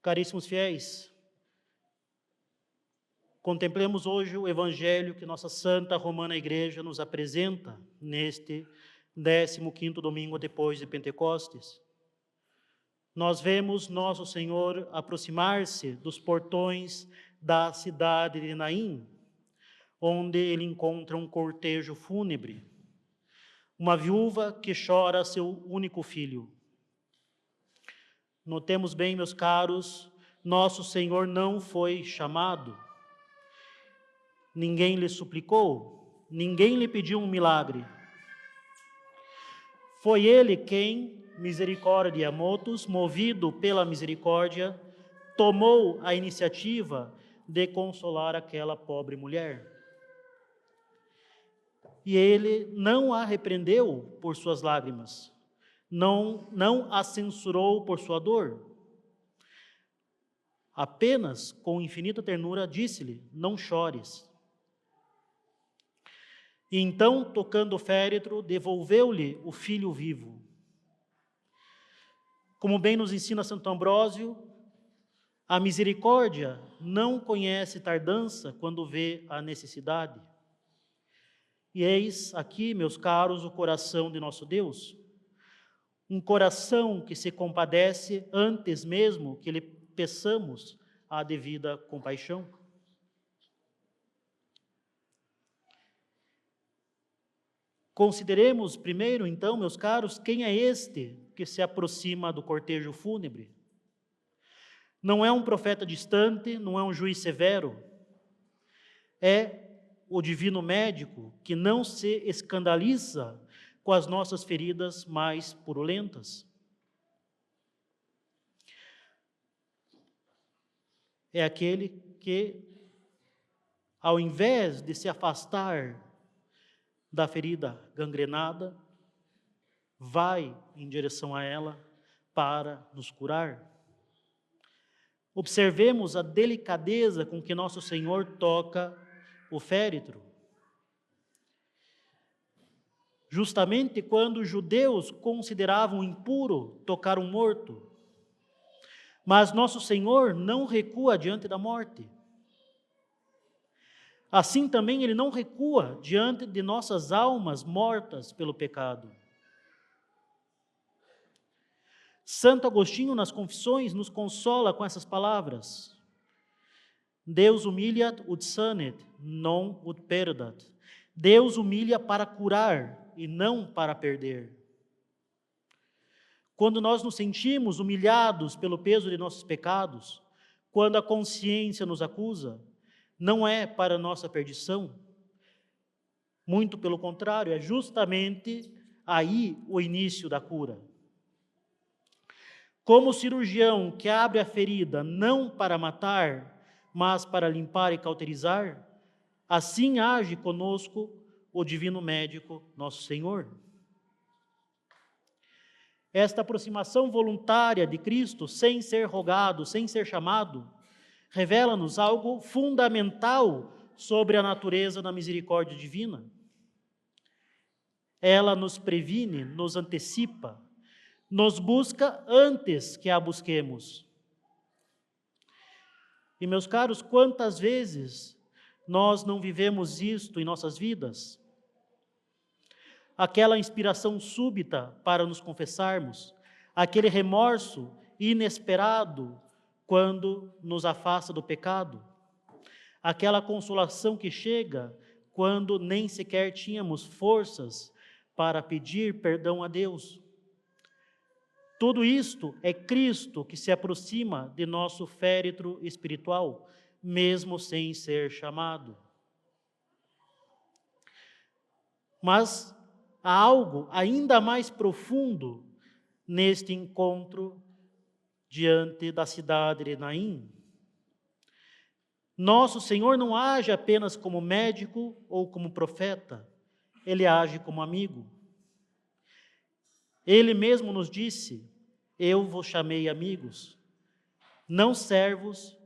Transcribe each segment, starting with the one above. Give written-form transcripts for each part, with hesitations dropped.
Caríssimos fiéis, contemplemos hoje o Evangelho que nossa Santa Romana Igreja nos apresenta neste 15º domingo depois de Pentecostes. Nós vemos nosso Senhor aproximar-se dos portões da cidade de Naim, onde ele encontra um cortejo fúnebre, uma viúva que chora seu único filho. Notemos bem, meus caros, nosso Senhor não foi chamado. Ninguém lhe suplicou, ninguém lhe pediu um milagre. Foi ele quem, misericordia motus, movido pela misericórdia, tomou a iniciativa de consolar aquela pobre mulher. E ele não a repreendeu por suas lágrimas, não a censurou por sua dor. Apenas, com infinita ternura, disse-lhe: não chores. E então, tocando o féretro, devolveu-lhe o filho vivo. Como bem nos ensina Santo Ambrósio, a misericórdia não conhece tardança quando vê a necessidade. E eis aqui, meus caros, o coração de nosso Deus. Um coração que se compadece antes mesmo que lhe peçamos a devida compaixão. Consideremos primeiro, então, meus caros, quem é este que se aproxima do cortejo fúnebre. Não é um profeta distante, não é um juiz severo. É o divino médico que não se escandaliza com as nossas feridas mais purulentas. É aquele que, ao invés de se afastar da ferida gangrenada, vai em direção a ela para nos curar. Observemos a delicadeza com que nosso Senhor toca o féretro. Justamente quando os judeus consideravam impuro tocar um morto. Mas nosso Senhor não recua diante da morte. Assim também Ele não recua diante de nossas almas mortas pelo pecado. Santo Agostinho, nas Confissões, nos consola com essas palavras. Deus humiliat ut sanet, non ut perdat. Deus humilha para curar e não para perder. Quando nós nos sentimos humilhados pelo peso de nossos pecados, quando a consciência nos acusa, não é para nossa perdição. Muito pelo contrário, é justamente aí o início da cura. Como o cirurgião que abre a ferida não para matar, mas para limpar e cauterizar, assim age conosco o divino médico, nosso Senhor. Esta aproximação voluntária de Cristo, sem ser rogado, sem ser chamado, revela-nos algo fundamental sobre a natureza da misericórdia divina. Ela nos previne, nos antecipa, nos busca antes que a busquemos. E, meus caros, quantas vezes nós não vivemos isto em nossas vidas? Aquela inspiração súbita para nos confessarmos, aquele remorso inesperado quando nos afasta do pecado, aquela consolação que chega quando nem sequer tínhamos forças para pedir perdão a Deus. Tudo isto é Cristo que se aproxima de nosso féretro espiritual, mesmo sem ser chamado. Mas há algo ainda mais profundo neste encontro diante da cidade de Naim. Nosso Senhor não age apenas como médico ou como profeta, Ele age como amigo. Ele mesmo nos disse: eu vos chamei amigos, não servos,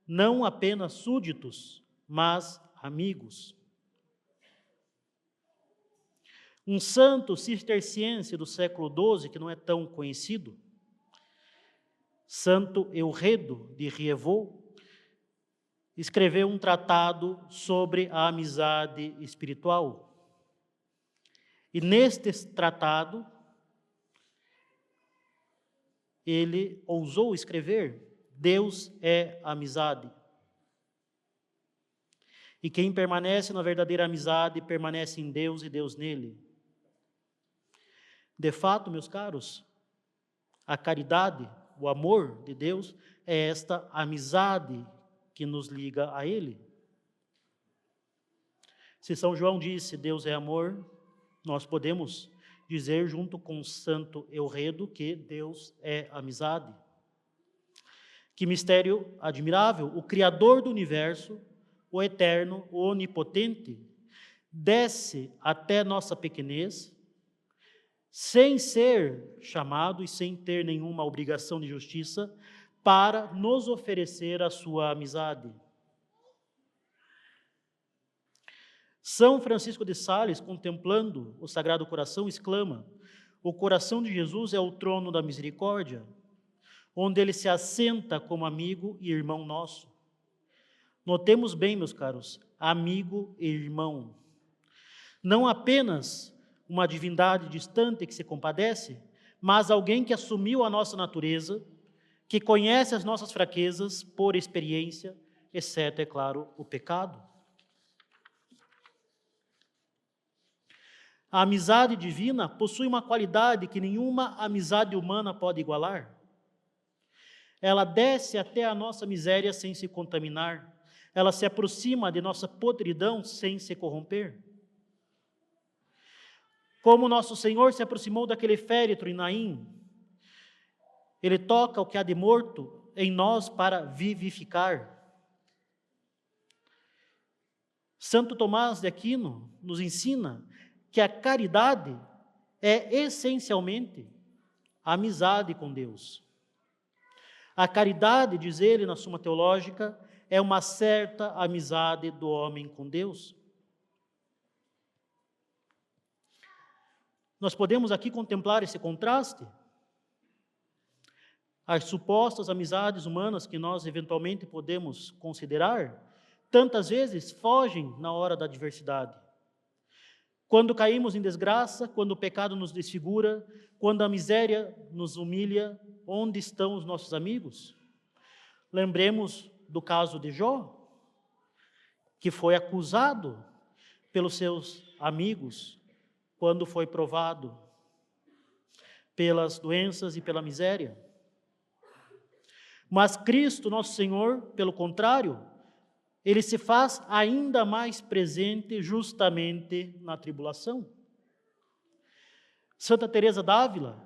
não apenas súditos, mas amigos. Um santo cisterciense do século XII, que não é tão conhecido, Santo Euredo de Rievaulx escreveu um tratado sobre a amizade espiritual. E neste tratado, ele ousou escrever: Deus é amizade. E quem permanece na verdadeira amizade, permanece em Deus e Deus nele. De fato, meus caros, a caridade, o amor de Deus, é esta amizade que nos liga a Ele. Se São João disse Deus é amor, nós podemos dizer junto com Santo Euredo que Deus é amizade. Que mistério admirável! O Criador do universo, o Eterno, o Onipotente, desce até nossa pequenez, sem ser chamado e sem ter nenhuma obrigação de justiça, para nos oferecer a sua amizade. São Francisco de Sales, contemplando o Sagrado Coração, exclama: o coração de Jesus é o trono da misericórdia, onde ele se assenta como amigo e irmão nosso. Notemos bem, meus caros, amigo e irmão. Não apenas uma divindade distante que se compadece, mas alguém que assumiu a nossa natureza, que conhece as nossas fraquezas por experiência, exceto, é claro, o pecado. A amizade divina possui uma qualidade que nenhuma amizade humana pode igualar. Ela desce até a nossa miséria sem se contaminar. Ela se aproxima de nossa podridão sem se corromper. Como nosso Senhor se aproximou daquele féretro em Naim, Ele toca o que há de morto em nós para vivificar. Santo Tomás de Aquino nos ensina que a caridade é essencialmente a amizade com Deus. A caridade, diz ele na Suma Teológica, é uma certa amizade do homem com Deus. Nós podemos aqui contemplar esse contraste. As supostas amizades humanas que nós eventualmente podemos considerar, tantas vezes fogem na hora da adversidade. Quando caímos em desgraça, quando o pecado nos desfigura, quando a miséria nos humilha, onde estão os nossos amigos? Lembremos do caso de Jó, que foi acusado pelos seus amigos quando foi provado pelas doenças e pela miséria. Mas Cristo, nosso Senhor, pelo contrário, Ele se faz ainda mais presente justamente na tribulação. Santa Teresa d'Ávila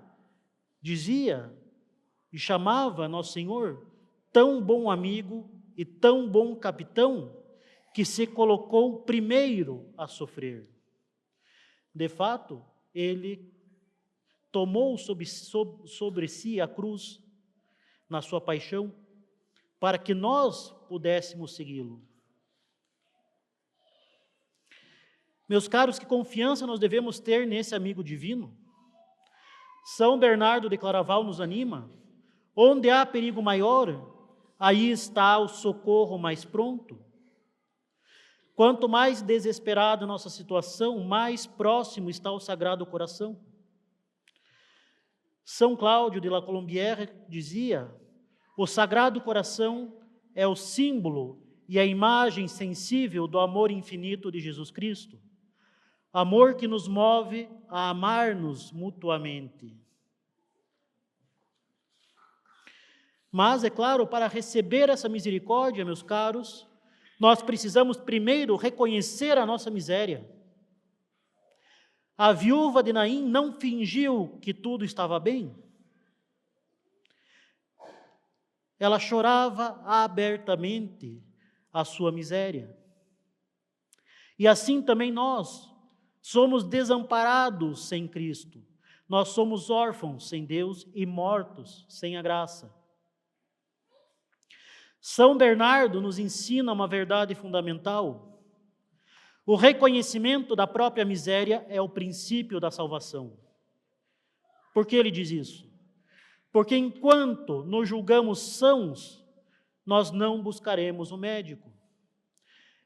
dizia e chamava nosso Senhor tão bom amigo e tão bom capitão que se colocou primeiro a sofrer. De fato, Ele tomou sobre si a cruz na sua paixão para que nós pudéssemos segui-lo. Meus caros, que confiança nós devemos ter nesse amigo divino? São Bernardo de Claraval nos anima: onde há perigo maior, aí está o socorro mais pronto. Quanto mais desesperada a nossa situação, mais próximo está o Sagrado Coração. São Cláudio de La Colombière dizia: o Sagrado Coração é o símbolo e a imagem sensível do amor infinito de Jesus Cristo. Amor que nos move a amar-nos mutuamente. Mas, é claro, para receber essa misericórdia, meus caros, nós precisamos primeiro reconhecer a nossa miséria. A viúva de Naim não fingiu que tudo estava bem. Ela chorava abertamente a sua miséria. E assim também nós somos desamparados sem Cristo. Nós somos órfãos sem Deus e mortos sem a graça. São Bernardo nos ensina uma verdade fundamental. O reconhecimento da própria miséria é o princípio da salvação. Por que ele diz isso? Porque enquanto nos julgamos sãos, nós não buscaremos o médico.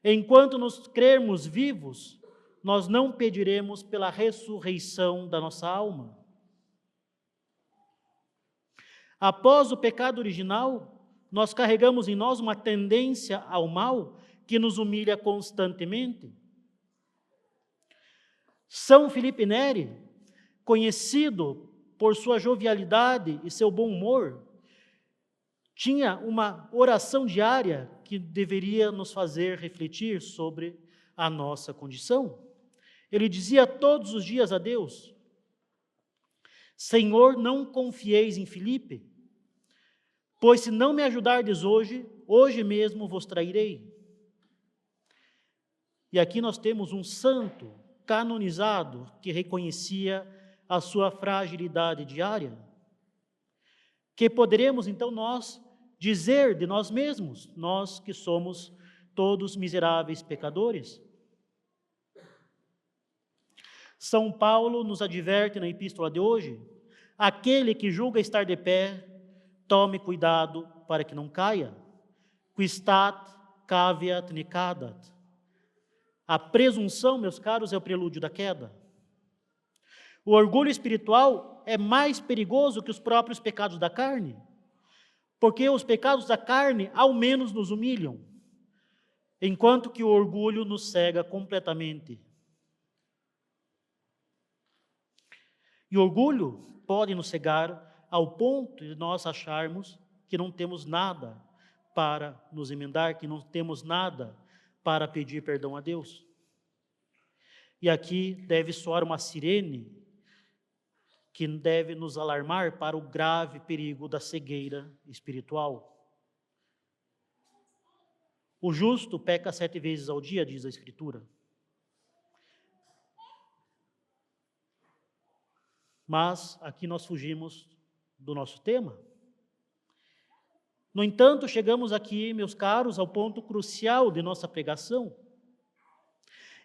Enquanto nos crermos vivos, nós não pediremos pela ressurreição da nossa alma. Após o pecado original, nós carregamos em nós uma tendência ao mal que nos humilha constantemente. São Felipe Neri, conhecido por sua jovialidade e seu bom humor, tinha uma oração diária que deveria nos fazer refletir sobre a nossa condição. Ele dizia todos os dias a Deus: Senhor, não confieis em Filipe, pois se não me ajudardes hoje, hoje mesmo vos trairei. E aqui nós temos um santo canonizado que reconhecia a sua fragilidade diária. Que poderemos então nós dizer de nós mesmos, nós que somos todos miseráveis pecadores? São Paulo nos adverte na epístola de hoje: aquele que julga estar de pé, tome cuidado para que não caia. Quistat caveat necadat. A presunção, meus caros, é o prelúdio da queda. O orgulho espiritual é mais perigoso que os próprios pecados da carne, porque os pecados da carne ao menos nos humilham, enquanto que o orgulho nos cega completamente. E o orgulho pode nos cegar ao ponto de nós acharmos que não temos nada para nos emendar, que não temos nada para pedir perdão a Deus. E aqui deve soar uma sirene que deve nos alarmar para o grave perigo da cegueira espiritual. O justo peca 7 vezes ao dia, diz a Escritura. Mas aqui nós fugimos do nosso tema. No entanto, chegamos aqui, meus caros, ao ponto crucial de nossa pregação.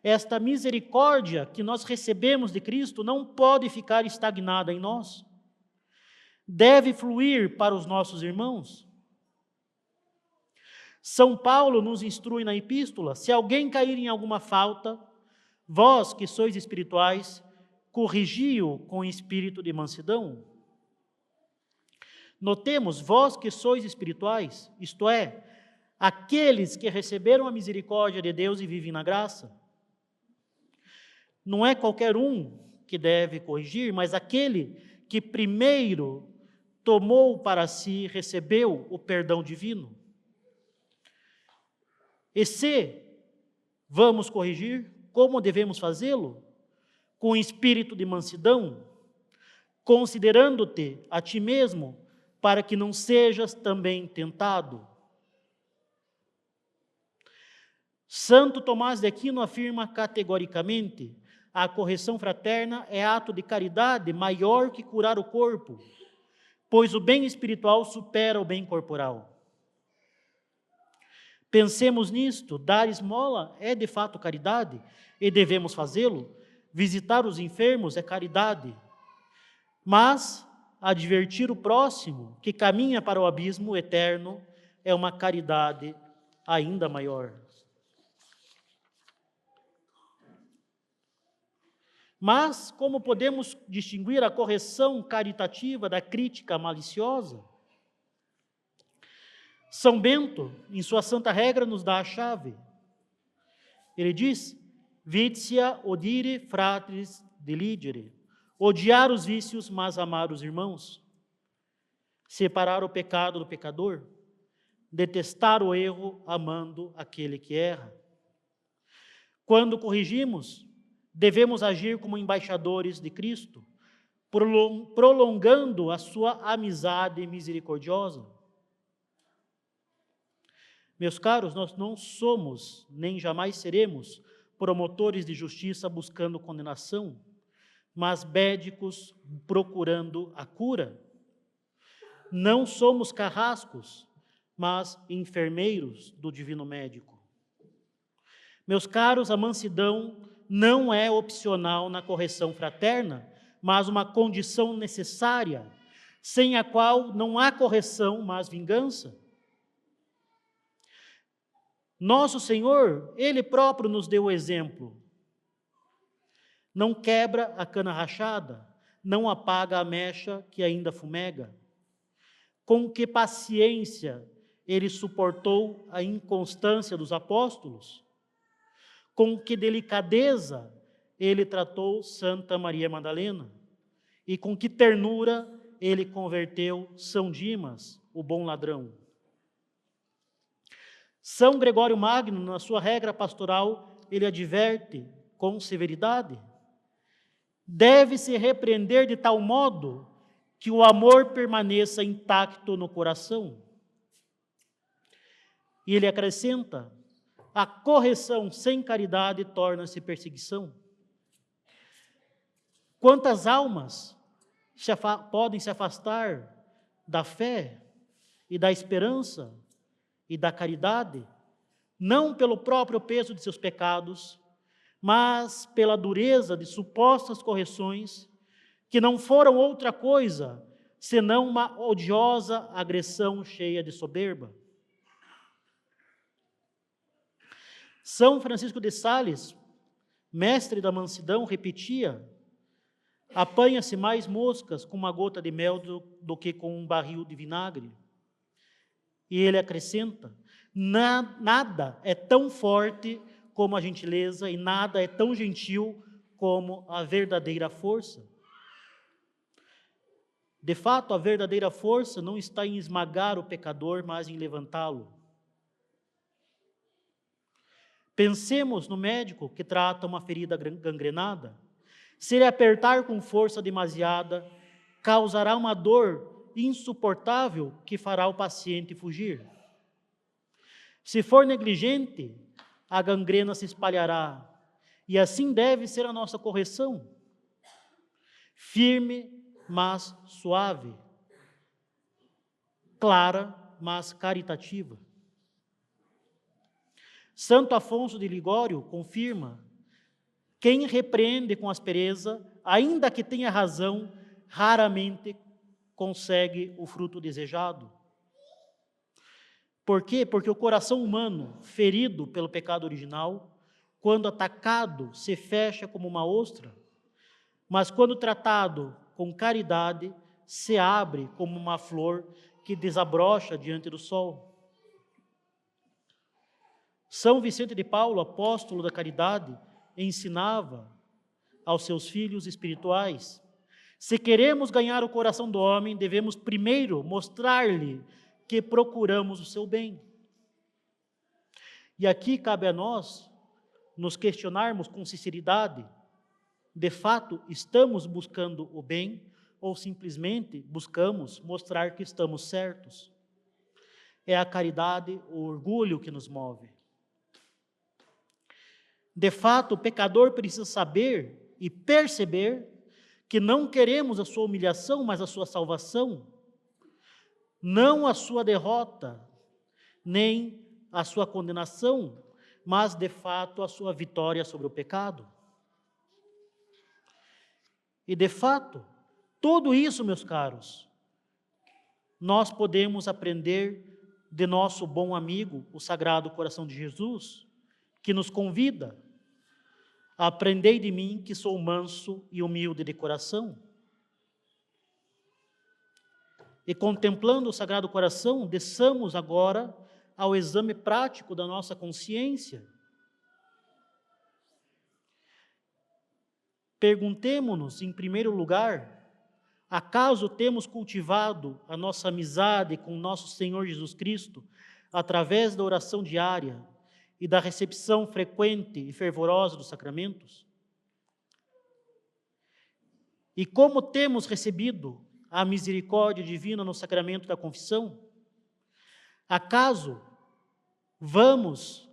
Esta misericórdia que nós recebemos de Cristo não pode ficar estagnada em nós. Deve fluir para os nossos irmãos. São Paulo nos instrui na epístola: se alguém cair em alguma falta, vós que sois espirituais, corrigi-o com espírito de mansidão. Notemos, vós que sois espirituais, isto é, aqueles que receberam a misericórdia de Deus e vivem na graça. Não é qualquer um que deve corrigir, mas aquele que primeiro tomou para si, recebeu o perdão divino. E se vamos corrigir, como devemos fazê-lo? Com espírito de mansidão, considerando-te a ti mesmo, para que não sejas também tentado. Santo Tomás de Aquino afirma categoricamente: a correção fraterna é ato de caridade maior que curar o corpo, pois o bem espiritual supera o bem corporal. Pensemos nisto: dar esmola é de fato caridade, e devemos fazê-lo. Visitar os enfermos é caridade. Mas advertir o próximo, que caminha para o abismo eterno, é uma caridade ainda maior. Mas como podemos distinguir a correção caritativa da crítica maliciosa? São Bento, em sua santa regra, nos dá a chave. Ele diz: vitia odire fratres deligere. Odiar os vícios, mas amar os irmãos. Separar o pecado do pecador. Detestar o erro, amando aquele que erra. Quando corrigimos, devemos agir como embaixadores de Cristo, prolongando a sua amizade misericordiosa. Meus caros, nós não somos, nem jamais seremos, promotores de justiça buscando condenação, mas médicos procurando a cura. Não somos carrascos, mas enfermeiros do divino médico. Meus caros, a mansidão não é opcional na correção fraterna, mas uma condição necessária sem a qual não há correção, mas vingança. Nosso Senhor, Ele próprio nos deu o exemplo. Não quebra a cana rachada, não apaga a mecha que ainda fumega. Com que paciência Ele suportou a inconstância dos apóstolos? Com que delicadeza Ele tratou Santa Maria Madalena? E com que ternura Ele converteu São Dimas, o bom ladrão? São Gregório Magno, na sua regra pastoral, ele adverte com severidade: deve-se repreender de tal modo que o amor permaneça intacto no coração. E ele acrescenta: a correção sem caridade torna-se perseguição. Quantas almas podem se afastar da fé e da esperança e da caridade, não pelo próprio peso de seus pecados, mas pela dureza de supostas correções, que não foram outra coisa, senão uma odiosa agressão cheia de soberba. São Francisco de Sales, mestre da mansidão, repetia: apanha-se mais moscas com uma gota de mel do que com um barril de vinagre. E ele acrescenta: nada é tão forte como a gentileza e nada é tão gentil como a verdadeira força. De fato, a verdadeira força não está em esmagar o pecador, mas em levantá-lo. Pensemos no médico que trata uma ferida gangrenada. Se ele apertar com força demasiada, causará uma dor insuportável que fará o paciente fugir. Se for negligente, a gangrena se espalhará, e assim deve ser a nossa correção. Firme, mas suave. Clara, mas caritativa. Santo Afonso de Ligório confirma: quem repreende com aspereza, ainda que tenha razão, raramente consegue o fruto desejado. Por quê? Porque o coração humano, ferido pelo pecado original, quando atacado, se fecha como uma ostra, mas quando tratado com caridade, se abre como uma flor que desabrocha diante do sol. São Vicente de Paulo, apóstolo da caridade, ensinava aos seus filhos espirituais: se queremos ganhar o coração do homem, devemos primeiro mostrar-lhe que procuramos o seu bem. E aqui cabe a nós nos questionarmos com sinceridade: de fato, estamos buscando o bem ou simplesmente buscamos mostrar que estamos certos? É a caridade, o orgulho que nos move. De fato, o pecador precisa saber e perceber que não queremos a sua humilhação, mas a sua salvação, não a sua derrota, nem a sua condenação, mas, de fato, a sua vitória sobre o pecado. E, de fato, tudo isso, meus caros, nós podemos aprender de nosso bom amigo, o Sagrado Coração de Jesus, que nos convida: aprendei de mim, que sou manso e humilde de coração. E contemplando o Sagrado Coração, desçamos agora ao exame prático da nossa consciência. Perguntemo-nos, em primeiro lugar, acaso temos cultivado a nossa amizade com nosso Senhor Jesus Cristo através da oração diária e da recepção frequente e fervorosa dos sacramentos? E como temos recebido a misericórdia divina no sacramento da confissão? Acaso vamos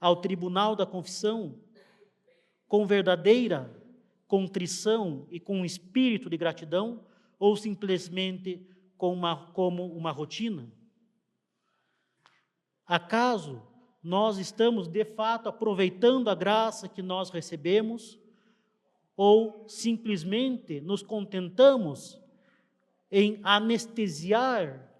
ao tribunal da confissão com verdadeira contrição e com um espírito de gratidão, ou simplesmente como uma rotina? Acaso nós estamos, de fato, aproveitando a graça que nós recebemos, ou simplesmente nos contentamos em anestesiar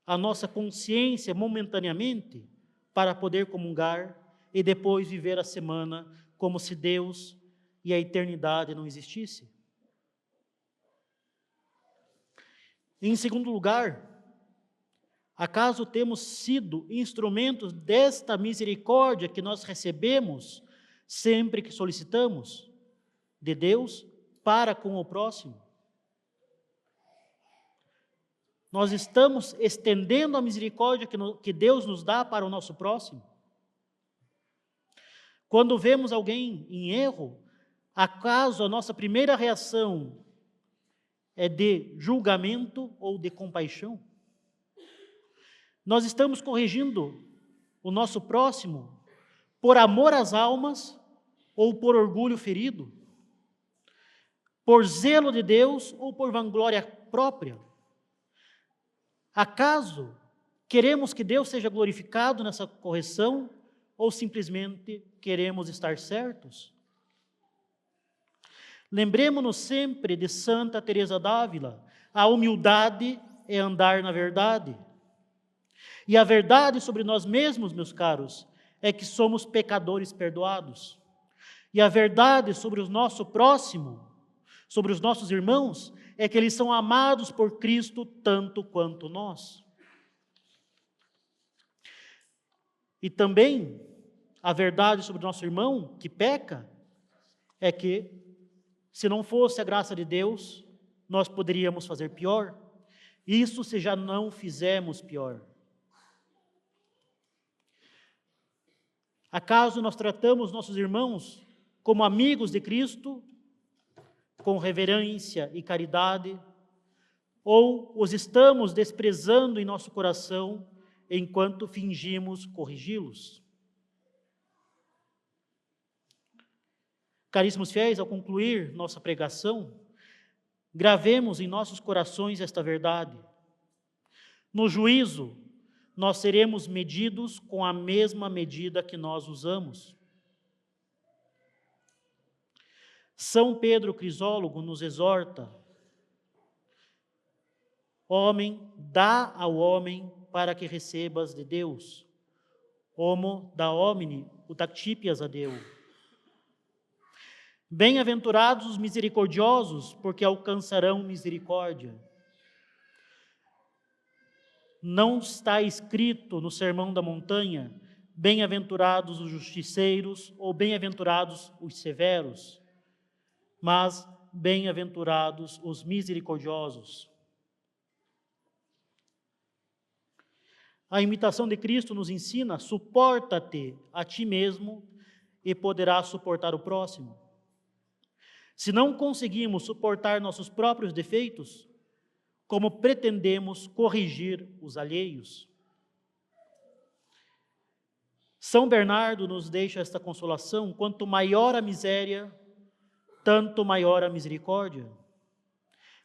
a nossa consciência momentaneamente para poder comungar e depois viver a semana como se Deus e a eternidade não existisse? Em segundo lugar, acaso temos sido instrumentos desta misericórdia que nós recebemos sempre que solicitamos de Deus para com o próximo? Nós estamos estendendo a misericórdia que Deus nos dá para o nosso próximo? Quando vemos alguém em erro, acaso a nossa primeira reação é de julgamento ou de compaixão? Nós estamos corrigindo o nosso próximo por amor às almas ou por orgulho ferido? Por zelo de Deus ou por vanglória própria? Acaso queremos que Deus seja glorificado nessa correção ou simplesmente queremos estar certos? Lembremos-nos sempre de Santa Teresa d'Ávila: a humildade é andar na verdade. E a verdade sobre nós mesmos, meus caros, é que somos pecadores perdoados. E a verdade sobre o nosso próximo, sobre os nossos irmãos, é que eles são amados por Cristo tanto quanto nós. E também a verdade sobre o nosso irmão que peca é que, se não fosse a graça de Deus, nós poderíamos fazer pior. Isso se já não fizemos pior. Acaso nós tratamos nossos irmãos como amigos de Cristo, com reverência e caridade, ou os estamos desprezando em nosso coração enquanto fingimos corrigi-los? Caríssimos fiéis, ao concluir nossa pregação, gravemos em nossos corações esta verdade. No juízo, nós seremos medidos com a mesma medida que nós usamos. São Pedro Crisólogo nos exorta: homem, dá ao homem para que recebas de Deus. Homo da homini ut accipias a Deo. Bem-aventurados os misericordiosos, porque alcançarão misericórdia. Não está escrito no Sermão da Montanha: bem-aventurados os justiceiros ou bem-aventurados os severos, mas bem-aventurados os misericordiosos. A imitação de Cristo nos ensina: suporta-te a ti mesmo e poderás suportar o próximo. Se não conseguimos suportar nossos próprios defeitos, como pretendemos corrigir os alheios? São Bernardo nos deixa esta consolação: quanto maior a miséria, tanto maior a misericórdia.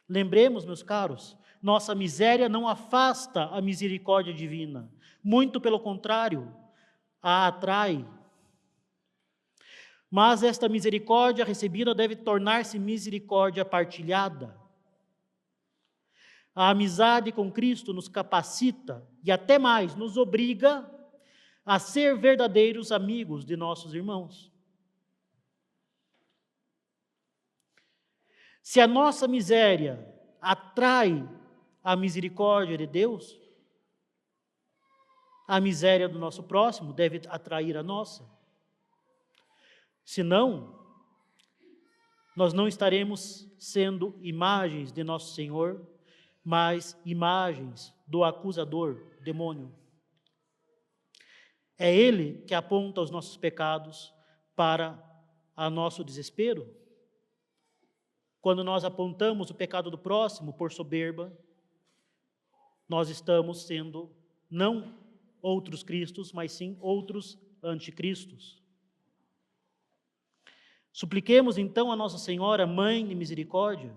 Lembremos, meus caros, nossa miséria não afasta a misericórdia divina, muito pelo contrário, a atrai. Mas esta misericórdia recebida deve tornar-se misericórdia partilhada. A amizade com Cristo nos capacita e até mais nos obriga a ser verdadeiros amigos de nossos irmãos. Se a nossa miséria atrai a misericórdia de Deus, a miséria do nosso próximo deve atrair a nossa. Senão, nós não estaremos sendo imagens de nosso Senhor, mas imagens do acusador, demônio. É ele que aponta os nossos pecados para o nosso desespero. Quando nós apontamos o pecado do próximo por soberba, nós estamos sendo não outros cristos, mas sim outros anticristos. Supliquemos então a Nossa Senhora, Mãe de Misericórdia,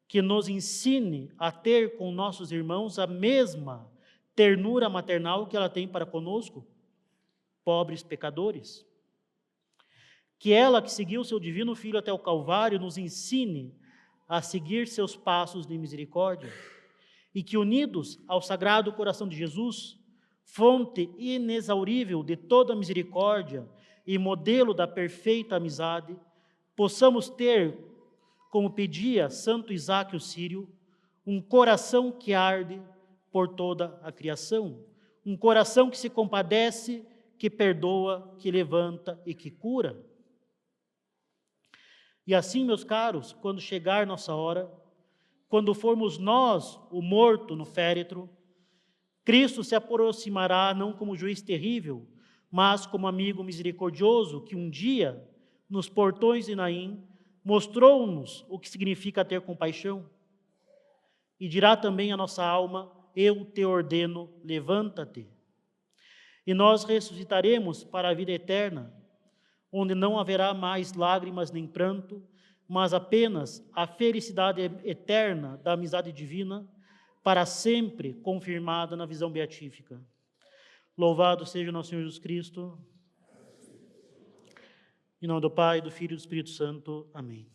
que nos ensine a ter com nossos irmãos a mesma ternura maternal que ela tem para conosco, pobres pecadores. Que ela, que seguiu seu divino Filho até o Calvário, nos ensine a seguir seus passos de misericórdia, e que, unidos ao Sagrado Coração de Jesus, fonte inexaurível de toda misericórdia e modelo da perfeita amizade, possamos ter, como pedia Santo Isaac o Sírio, um coração que arde por toda a criação, um coração que se compadece, que perdoa, que levanta e que cura. E assim, meus caros, quando chegar nossa hora, quando formos nós o morto no féretro, Cristo se aproximará não como juiz terrível, mas como amigo misericordioso que um dia, nos portões de Naim, mostrou-nos o que significa ter compaixão. E dirá também à nossa alma: eu te ordeno, levanta-te. E nós ressuscitaremos para a vida eterna, onde não haverá mais lágrimas nem pranto, mas apenas a felicidade eterna da amizade divina, para sempre confirmada na visão beatífica. Louvado seja o nosso Senhor Jesus Cristo. Em nome do Pai, do Filho e do Espírito Santo. Amém.